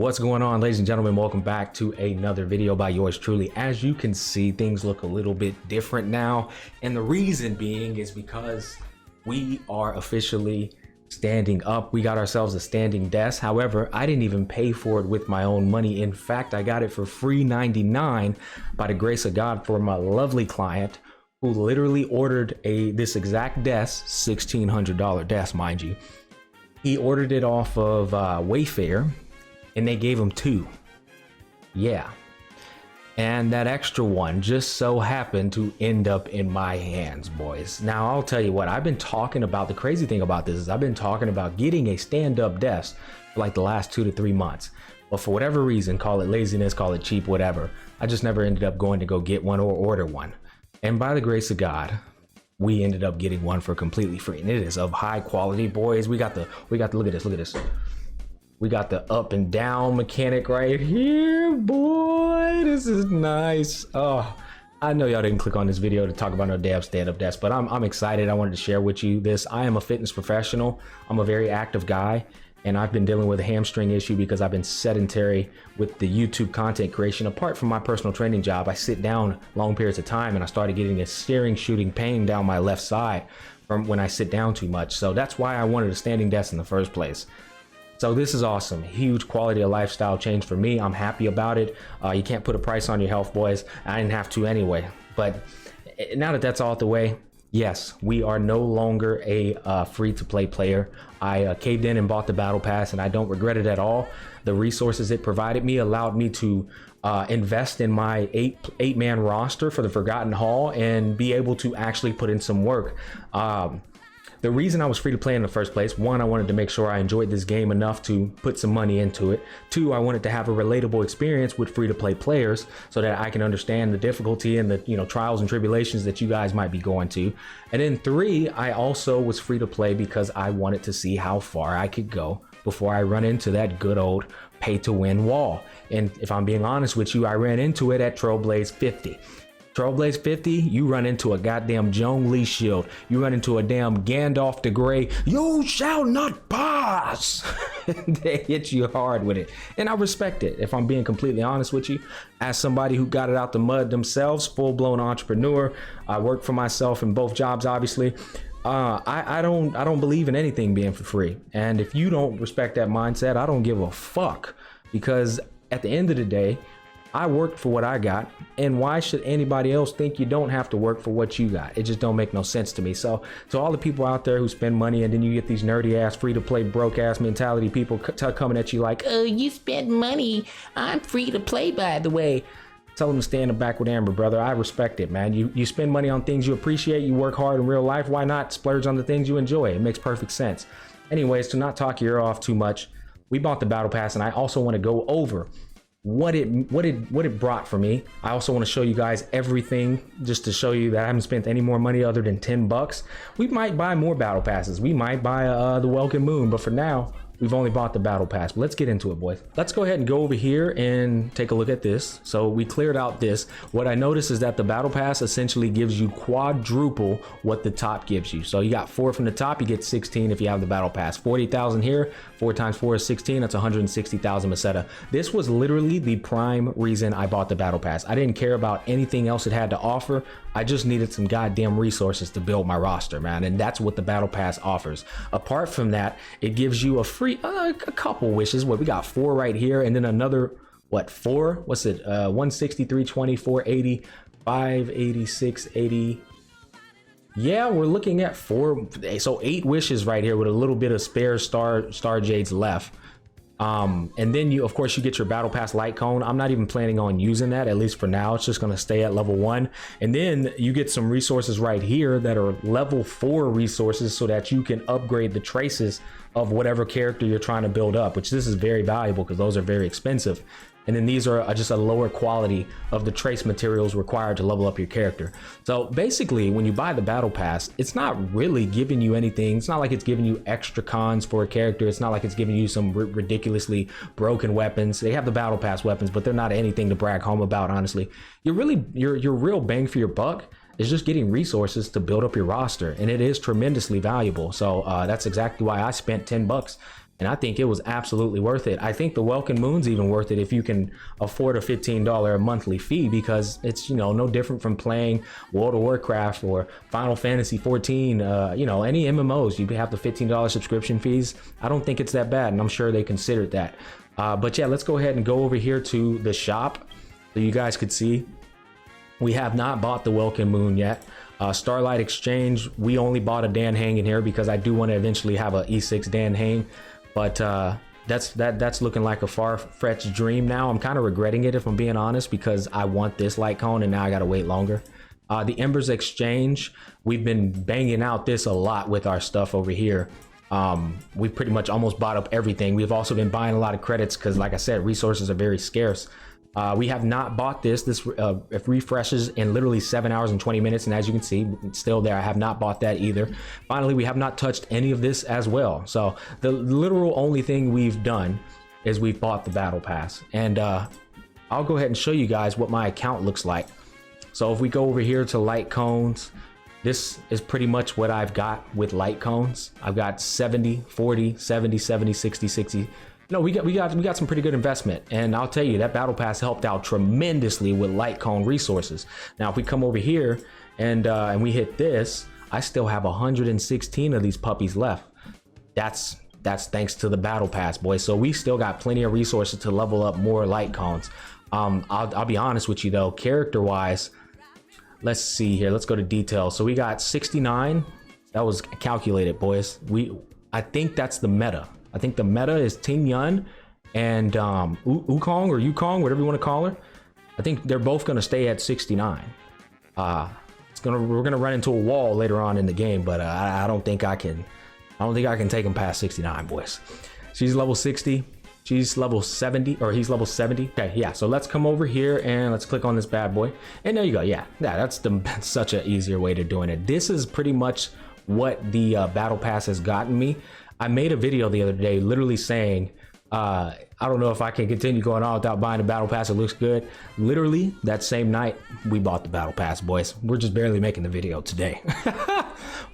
What's going on, ladies and gentlemen? Welcome back to another video by yours truly. As you can see, things look a little bit different now, and the reason being is because we are officially standing up. We got ourselves a standing desk. However, I didn't even pay for it with my own money. In fact, I got it for free 99 by the grace of God for my lovely client who literally ordered this exact desk, $1,600 desk, mind you. He ordered it off of Wayfair, and they gave him two. Yeah. And that extra one just so happened to end up in my hands, boys. Now, I'll tell you what, I've been talking about, the crazy thing about this is I've been talking about getting a stand-up desk for like the last 2 to 3 months. But for whatever reason, call it laziness, call it cheap, whatever, I just never ended up going to go get one or order one. And by the grace of God, we ended up getting one for completely free. And it is of high quality, boys. We got the look at this. We got the up and down mechanic right here, boy. This is nice. Oh, I know y'all didn't click on this video to talk about no damn stand-up desk, but I'm excited. I wanted to share with you this. I am a fitness professional. I'm a very active guy, and I've been dealing with a hamstring issue because I've been sedentary with the YouTube content creation. Apart from my personal training job, I sit down long periods of time, and I started getting a searing shooting pain down my left side from when I sit down too much. So that's why I wanted a standing desk in the first place. So this is awesome. Huge quality of lifestyle change for me. I'm happy about it. You can't put a price on your health, boys. I didn't have to anyway. But now that that's all out the way, yes, we are no longer a free-to-play player. I caved in and bought the battle pass, and I don't regret it at all. The resources it provided me allowed me to invest in my eight-man roster for the Forgotten Hall and be able to actually put in some work. The reason I was free to play in the first place, one, I wanted to make sure I enjoyed this game enough to put some money into it. Two, I wanted to have a relatable experience with free to play players so that I can understand the difficulty and the trials and tribulations that you guys might be going to. And then three, I also was free to play because I wanted to see how far I could go before I run into that good old pay to win wall. And if I'm being honest with you, I ran into it at Trailblazer 50. Trailblazer 50, you run into a goddamn Zhongli shield. You run into a damn Gandalf the Grey. You shall not pass. They hit you hard with it. And I respect it, if I'm being completely honest with you. As somebody who got it out the mud themselves, full-blown entrepreneur. I work for myself in both jobs, obviously. I don't believe in anything being for free. And if you don't respect that mindset, I don't give a fuck. Because at the end of the day, I worked for what I got, and why should anybody else think you don't have to work for what you got? It just don't make no sense to me. So to all the people out there who spend money and then you get these nerdy ass free to play broke ass mentality people coming at you like, oh, you spent money, I'm free to play, by the way. Tell them to stay in the back with Amber, brother. I respect it, man. You spend money on things you appreciate, you work hard in real life, why not splurge on the things you enjoy? It makes perfect sense. Anyways, to not talk your ear off too much, we bought the battle pass, and I also want to go over what it brought for me. I also want to show you guys everything, just to show you that I haven't spent any more money other than 10 bucks. We might buy more battle passes. We might buy the Welcome Moon, but for now, we've only bought the battle pass. But let's get into it, boys. Let's go ahead and go over here and take a look at this. So we cleared out this. What I noticed is that the battle pass essentially gives you quadruple what the top gives you. So you got 4 from the top, you get 16 if you have the battle pass. 40,000 here, 4 times 4 is 16. That's 160,000 Meseta. This was literally the prime reason I bought the battle pass. I didn't care about anything else it had to offer. I just needed some goddamn resources to build my roster, man. And that's what the battle pass offers. Apart from that, it gives you a free, a couple wishes. What, we got 4 right here, and then another, what, 4? What's it? 163, 20, 480, 580, 680. Yeah, we're looking at 4, so 8 wishes right here with a little bit of spare star jades left. And then you, of course, you get your battle pass light cone. I'm not even planning on using that, at least for now. It's just going to stay at level 1. And then you get some resources right here that are level 4 resources so that you can upgrade the traces of whatever character you're trying to build up, which this is very valuable because those are very expensive. And then these are just a lower quality of the trace materials required to level up your character. So basically, when you buy the battle pass, it's not really giving you anything. It's not like it's giving you extra cons for a character. It's not like it's giving you some ridiculously broken weapons. They have the battle pass weapons, but they're not anything to brag home about, honestly. Your real bang for your buck is just getting resources to build up your roster, and it is tremendously valuable. So that's exactly why I spent 10 bucks and I think it was absolutely worth it. I think the Welkin Moon's even worth it if you can afford a $15 a monthly fee, because it's, you know, no different from playing World of Warcraft or Final Fantasy 14, you know, any MMOs. You have the $15 subscription fees. I don't think it's that bad, and I'm sure they considered that. But yeah, let's go ahead and go over here to the shop so you guys could see. We have not bought the Welkin Moon yet. Starlight Exchange, we only bought a Dan Hang in here because I do want to eventually have a E6 Dan Hang, but that's looking like a far-fetched dream now. I'm kind of regretting it, if I'm being honest, because I want this light cone and now I gotta wait longer. The Embers Exchange, we've been banging out this a lot with our stuff over here. We've pretty much almost bought up everything. We've also been buying a lot of credits because, like I said, resources are very scarce. We have not bought this. It refreshes in literally 7 hours and 20 minutes, and as you can see, it's still there. I have not bought that either. Finally, we have not touched any of this as well. So the literal only thing we've done is we've bought the battle pass, and I'll go ahead and show you guys what my account looks like. So if we go over here to light cones, this is pretty much what I've got with light cones. I've got 70, 40, 70, 70, 60, 60. No, we got some pretty good investment, and I'll tell you that battle pass helped out tremendously with light cone resources. Now, if we come over here and we hit this, I still have 116 of these puppies left. That's thanks to the battle pass, boys. So we still got plenty of resources to level up more light cones. I'll be honest with you though, character wise, let's see here. Let's go to details. So we got 69. That was calculated, boys. I think that's the meta. I think the meta is Ting Yun and Wukong or Yukong, whatever you want to call her. I think they're both going to stay at 69. We're going to run into a wall later on in the game, but I don't think I can take them past 69, boys. She's level 60. She's level 70, or he's level 70. Okay, yeah. So let's come over here and let's click on this bad boy. And there you go. Yeah, that's such an easier way to doing it. This is pretty much what the battle pass has gotten me. I made a video the other day literally saying, I don't know if I can continue going on without buying the battle pass. It looks good. Literally that same night we bought the battle pass, boys. We're just barely making the video today.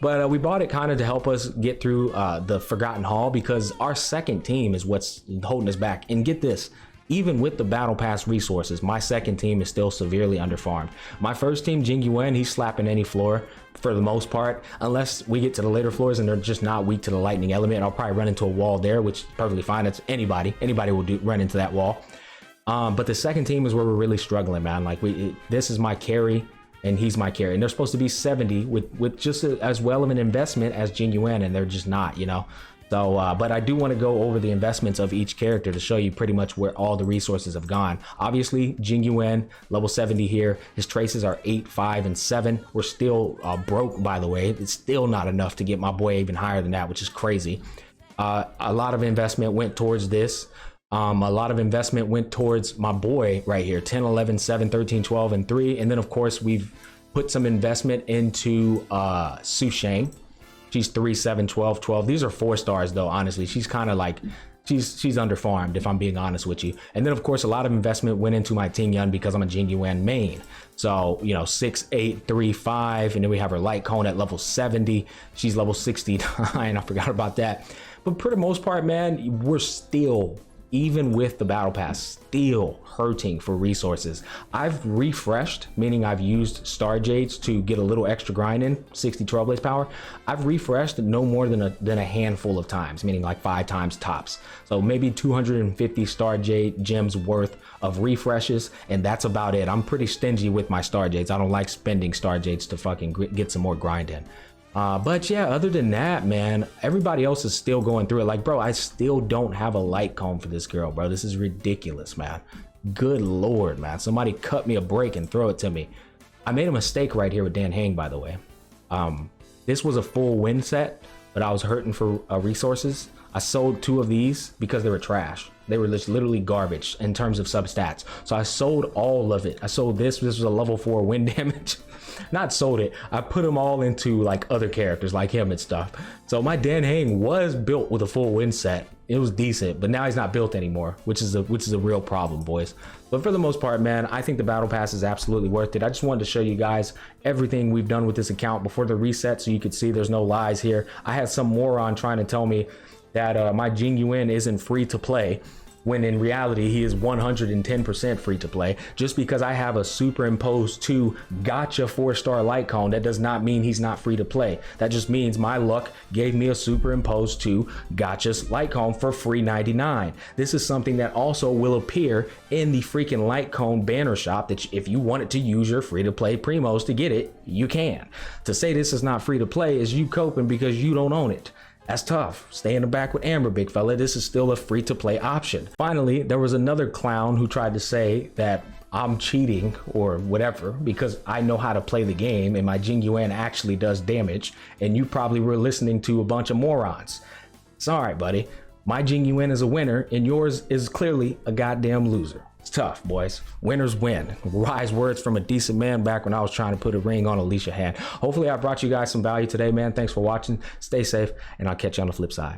But we bought it kind of to help us get through the Forgotten Hall, because our second team is what's holding us back. And get this, even with the battle pass resources, my second team is still severely underfarmed. My first team, Jing Yuan, he's slapping any floor for the most part, unless we get to the later floors and they're just not weak to the lightning element. I'll probably run into a wall there, which is perfectly fine. It's anybody will run into that wall. But the second team is where we're really struggling, man. Like this is my carry and he's my carry, and they're supposed to be 70 with just as well of an investment as Jing Yuan, and they're just not, you know. So, but I do want to go over the investments of each character to show you pretty much where all the resources have gone. Obviously, Jing Yuan, level 70 here. His traces are 8, 5, and 7. We're still broke, by the way. It's still not enough to get my boy even higher than that, which is crazy. A lot of investment went towards this. A lot of investment went towards my boy right here, 10, 11, 7, 13, 12, and 3. And then, of course, we've put some investment into Su Shang. She's 3, 7, 12, 12. These are 4 stars though, honestly. She's kind of like, she's underfarmed, if I'm being honest with you. And then of course, a lot of investment went into my Ting Yun because I'm a Jing Yuan main. So, you know, 6, 8, 3, 5. And then we have her light cone at level 70. She's level 69. I forgot about that. But for the most part, man, we're still, even with the battle pass, still hurting for resources. I've refreshed, meaning I've used Star Jades to get a little extra grind in, 60 Trailblaze power. I've refreshed no more than a handful of times, meaning like 5 times tops. So maybe 250 Star Jade gems worth of refreshes, and that's about it. I'm pretty stingy with my Star Jades. I don't like spending Star Jades to fucking get some more grind in. But yeah, other than that, man, everybody else is still going through it. Like, bro, I still don't have a light cone for this girl, bro. This is ridiculous, man. Good Lord, man. Somebody cut me a break and throw it to me. I made a mistake right here with Dan Hang, by the way. This was a full win set, but I was hurting for resources. I sold 2 of these because they were trash. They were just literally garbage in terms of substats. So I sold all of it. I sold this. This was a level 4 win damage. Not sold it. I put them all into like other characters like him and stuff. So my Dan Hang was built with a full win set. It was decent, but now he's not built anymore, which is a real problem, boys. But for the most part, man, I think the battle pass is absolutely worth it. I just wanted to show you guys everything we've done with this account before the reset, so you could see there's no lies here. I had some moron trying to tell me that my Jingyuan isn't free to play, when in reality he is 110% free to play. Just because I have a superimposed 2 Gacha 4-star light cone, that does not mean he's not free to play. That just means my luck gave me a superimposed 2 Gacha's light cone for free 99. This is something that also will appear in the freaking light cone banner shop, that if you wanted to use your free to play primos to get it, you can. To say this is not free to play is you coping because you don't own it. That's tough. Stay in the back with Amber, big fella. This is still a free to play option. Finally, there was another clown who tried to say that I'm cheating or whatever because I know how to play the game and my Jingyuan actually does damage, and you probably were listening to a bunch of morons. It's all right, buddy. My Jingyuan is a winner and yours is clearly a goddamn loser. It's tough, boys. Winners win. Wise words from a decent man back when I was trying to put a ring on Alicia hand. Hopefully I brought you guys some value today, man. Thanks for watching. Stay safe, and I'll catch you on the flip side.